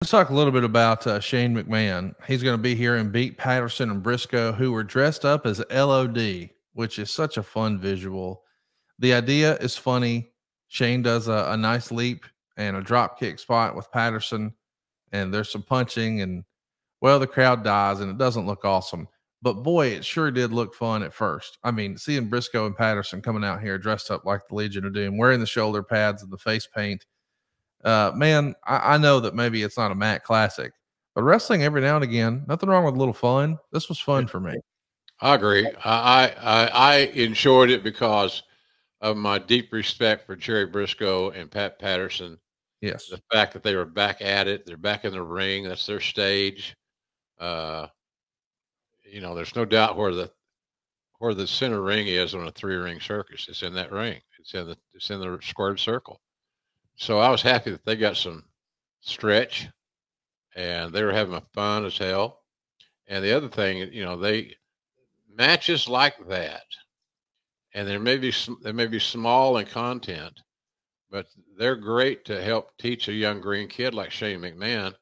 Let's talk a little bit about Shane McMahon. He's going to be here and beat Patterson and Briscoe, who were dressed up as LOD, which is such a fun visual. The idea is funny. Shane does a nice leap and a drop kick spot with Patterson, and there's some punching, and well, the crowd dies, and it doesn't look awesome. But boy, it sure did look fun at first. I mean, seeing Briscoe and Patterson coming out here dressed up like the Legion of Doom, wearing the shoulder pads and the face paint, man, I know that maybe it's not a Matt classic, but wrestling every now and again, nothing wrong with a little fun. This was fun for me. I agree. I enjoyed it because of my deep respect for Jerry Briscoe and Pat Patterson. Yes. The fact that they were back at it, they're back in the ring. That's their stage. Uh, there's no doubt where the center ring is on a 3-ring circus. It's in that ring. It's in the squared circle. So I was happy that they got some stretch, and they were having fun as hell. And the other thing, they matches like that, and they may be small in content, but they're great to help teach a young green kid like Shane McMahon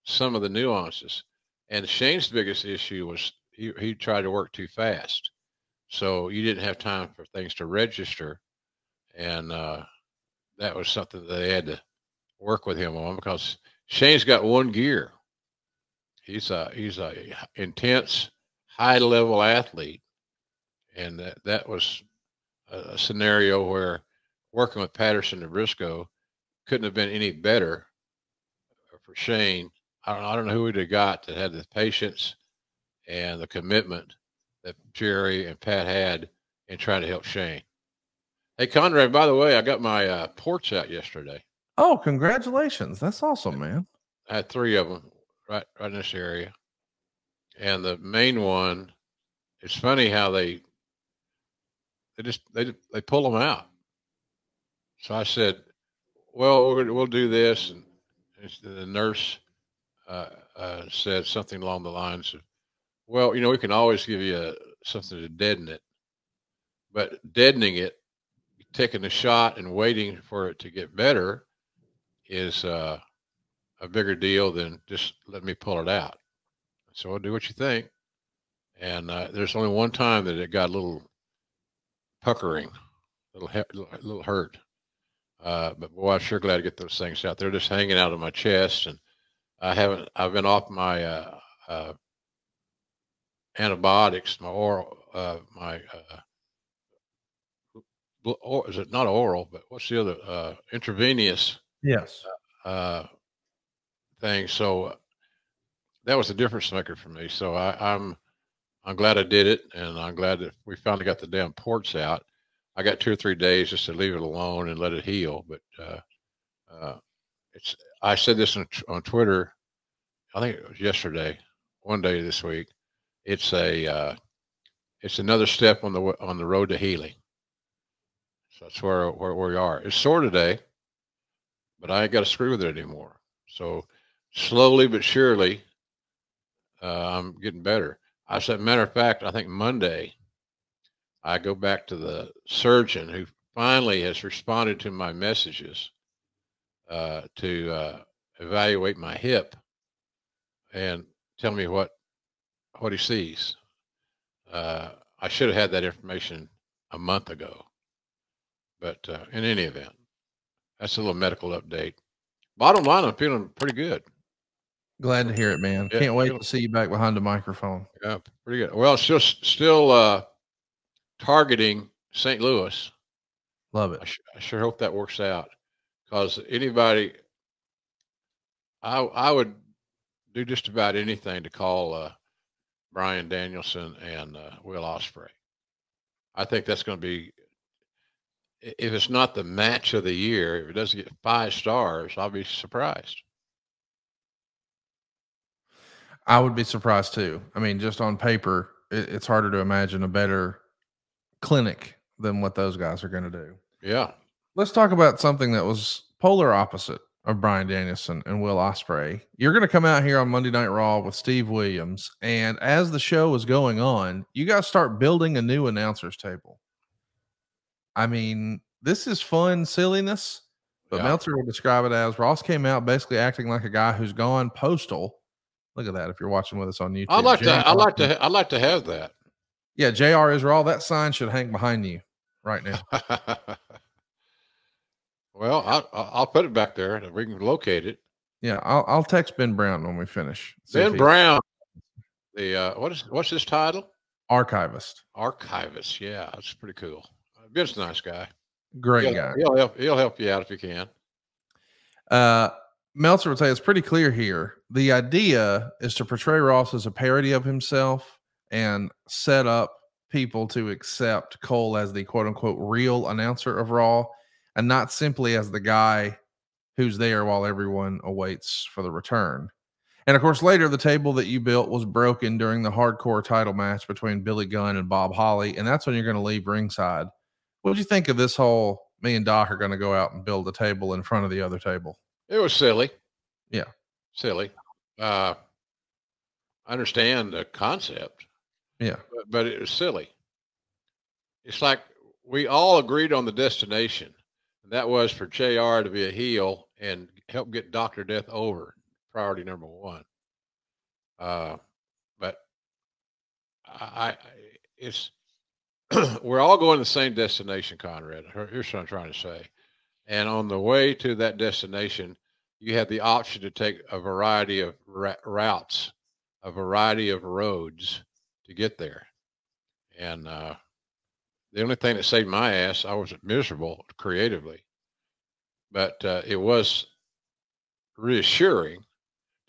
some of the nuances. And Shane's biggest issue was he tried to work too fast, so you didn't have time for things to register, and that was something that they had to work with him on, because Shane's got one gear. He's a intense, high level athlete, and that was a scenario where working with Patterson and Briscoe couldn't have been any better for Shane. I don't know who he'd have got that had the patience and the commitment that Jerry and Pat had in trying to help Shane. Hey, Conrad, by the way, I got my ports out yesterday. Oh, congratulations. That's awesome, man. I had 3 of them right in this area. And the main one, it's funny how they pull them out. So I said, well, we'll do this. And the nurse said something along the lines of, well, we can always give you something to deaden it. But deadening it, taking a shot and waiting for it to get better is a bigger deal than just let me pull it out. So I'll do what you think. And there's only one time that it got a little puckering, a little hurt. But boy, I'm sure glad to get those things out. They're just hanging out of my chest, and I've been off my antibiotics, my oral, is it not oral, but what's the other, intravenous? Yes. Thing. So that was a difference maker for me. So I'm glad I did it, and I'm glad that we finally got the damn ports out. I got 2 or 3 days just to leave it alone and let it heal. But I said this on Twitter. I think it was yesterday, one day this week. It's another step on the road to healing. So that's where we are. It's sore today, but I ain't got to screw with it anymore. So slowly but surely, I'm getting better. As a matter of fact, I think Monday, I go back to the surgeon who finally has responded to my messages to evaluate my hip and tell me what he sees. I should have had that information a month ago. But in any event, that's a little medical update. Bottom line, I'm feeling pretty good. Glad to hear it, man. Yeah, Can't wait to see you back behind the microphone. Yeah, pretty good. Well, it's just still targeting St. Louis. Love it. I sure hope that works out, because anybody, I would do just about anything to call Bryan Danielson and Will Ospreay. I think that's going to be, if it's not the match of the year, if it doesn't get 5 stars, I'll be surprised. I would be surprised too. I mean, just on paper, it's harder to imagine a better clinic than what those guys are going to do. Yeah. Let's talk about something that was polar opposite of Bryan Danielson and Will Ospreay. You're going to come out here on Monday Night Raw with Steve Williams, and as the show is going on, you guys start building a new announcers table. I mean, this is fun silliness, But Yeah. Meltzer would describe it as Ross came out basically acting like a guy who's gone postal. Look at that if you're watching with us on YouTube. I'd like to have that. Yeah, JR Israel, that sign should hang behind you right now. Well, I'll put it back there and we can locate it. Yeah, I'll text Ben Brown when we finish. Ben Brown, what's his title? Archivist. Archivist. Yeah, that's pretty cool. Ben's a nice guy. Great guy. He'll help you out if he can. Meltzer would say it's pretty clear here. The idea is to portray Ross as a parody of himself and set up people to accept Cole as the quote unquote real announcer of Raw and not simply as the guy who's there while everyone awaits for the return. And of course, later the table that you built was broken during the hardcore title match between Billy Gunn and Bob Holly. And that's when you're going to leave ringside. What did you think of this whole me and Doc are going to go out and build a table in front of the other table? It was silly. Yeah. Silly. I understand the concept. Yeah. But it was silly. It's like we all agreed on the destination. And that was for JR to be a heel and help get Dr. Death over. Priority number one. But it's we're all going to the same destination, Conrad. Here's what I'm trying to say. And on the way to that destination, you have the option to take a variety of routes, a variety of roads to get there. And the only thing that saved my ass, I wasn't miserable creatively, but it was reassuring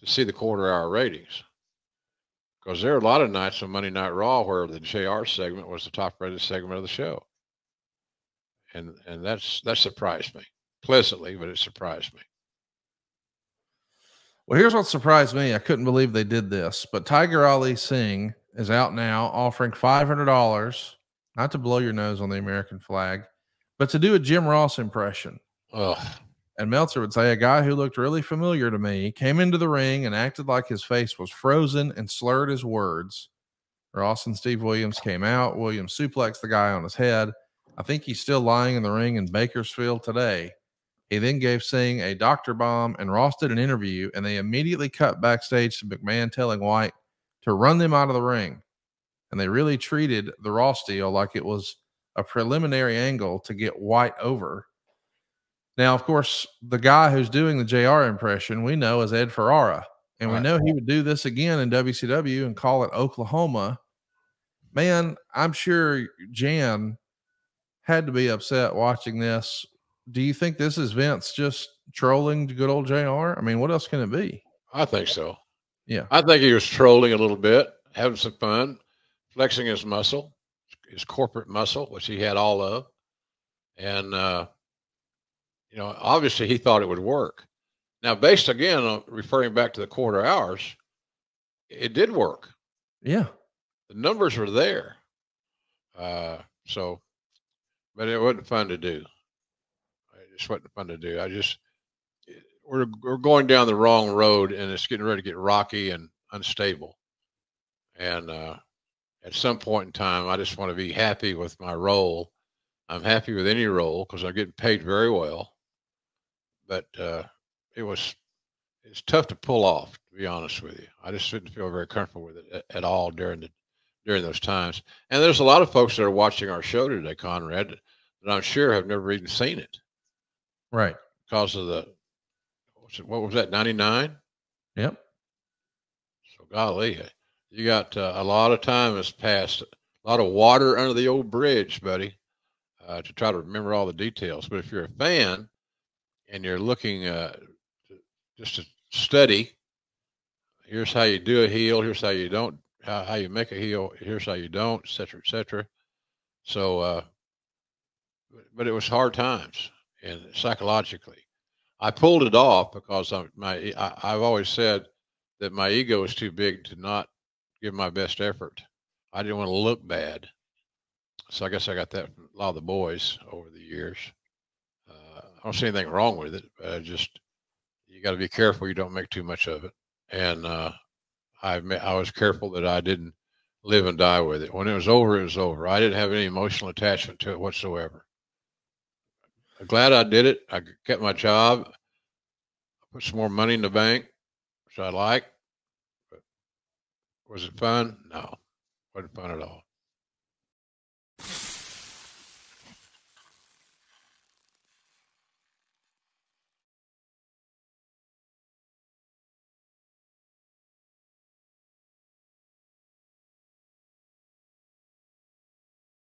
to see the quarter-hour ratings, because there are a lot of nights on Monday Night Raw where the JR segment was the top-rated segment of the show, and that surprised me pleasantly, but it surprised me. Well, here's what surprised me. I couldn't believe they did this, but Tiger Ali Singh is out now offering $500, not to blow your nose on the American flag, but to do a Jim Ross impression. Ugh. And Meltzer would say a guy who looked really familiar to me came into the ring and acted like his face was frozen and slurred his words. Ross and Steve Williams came out. Williams suplexed the guy on his head. I think he's still lying in the ring in Bakersfield today. He then gave Singh a doctor bomb, and Ross did an interview, and they immediately cut backstage to McMahon telling White to run them out of the ring. And they really treated the Ross deal like it was a preliminary angle to get White over. Now, of course, the guy who's doing the JR impression we know is Ed Ferrara, and we know he would do this again in WCW and call it Oklahoma. Man, I'm sure Jan had to be upset watching this. Do you think this is Vince just trolling good old JR? I mean, what else can it be? I think so. Yeah. I think he was trolling a little bit, having some fun, flexing his muscle, his corporate muscle, which he had all of. And, obviously he thought it would work. Now, based again on referring back to the quarter hours, it did work. Yeah. The numbers were there. But it wasn't fun to do. It just wasn't fun to do. We're going down the wrong road, and it's getting ready to get rocky and unstable. And at some point in time, I just want to be happy with my role. I'm happy with any role because I'm getting paid very well. But it's tough to pull off, to be honest with you. I just didn't feel very comfortable with it at all during those times. And there's a lot of folks that are watching our show today, Conrad, that I'm sure have never even seen it. Right. Because of what was that, 99? Yep. So golly, you got a lot of time has passed, a lot of water under the old bridge, buddy, to try to remember all the details. But if you're a fan and you're looking just to study, here's how you do a heel, here's how you don't, how you make a heel, here's how you don't, et cetera, et cetera. So, but it was hard times, and psychologically, I pulled it off because I've always said that my ego is too big to not give my best effort. I didn't want to look bad. So I guess I got that from a lot of the boys over the years. I don't see anything wrong with it, but you got to be careful you don't make too much of it. And I was careful that I didn't live and die with it. When it was over, it was over. I didn't have any emotional attachment to it whatsoever. I'm glad I did it. I kept my job, put some more money in the bank, which I like. But was it fun? No, wasn't fun at all.